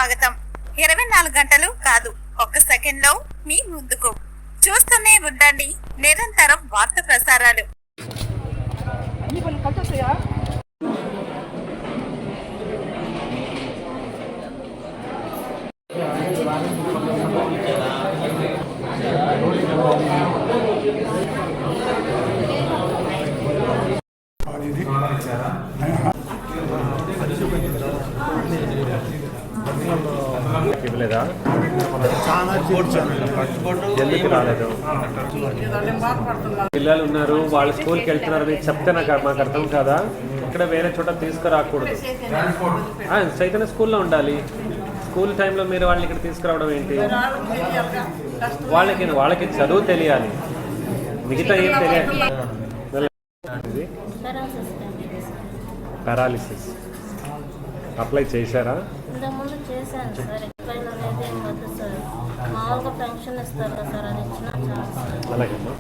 స్వాగతం. 24 గంటలు కాదు, ఒక్క సెకండ్లో మీ ముందుకు. చూస్తూనే ఉండండి నిరంతరం వార్త ప్రసారాలు. ఇవ్వలేదా? ఎందుకు రాలేదు? పిల్లలు ఉన్నారు, వాళ్ళు స్కూల్కి వెళ్తున్నారు అని చెప్తే మాకు అర్థం కాదా? ఇక్కడ వేరే చోట తీసుకురాకూడదు. చైతన్య స్కూల్లో ఉండాలి. స్కూల్ టైంలో మీరు వాళ్ళని ఇక్కడ తీసుకురావడం ఏంటి? వాళ్ళకి చదువు తెలియాలి, మిగతా ఏం తెలియాలి. పారాలిసిస్ అప్లై చేశారా? ఇంతకుముందు చేశాను సార్. ఎక్స్ప్లెయిన్ అనేది ఏం వద్దు సార్. మామూలుగా పెన్షన్ ఇస్తారు కదా సార్, అది ఇచ్చినా చాలు సార్. అలాగేమ్మా.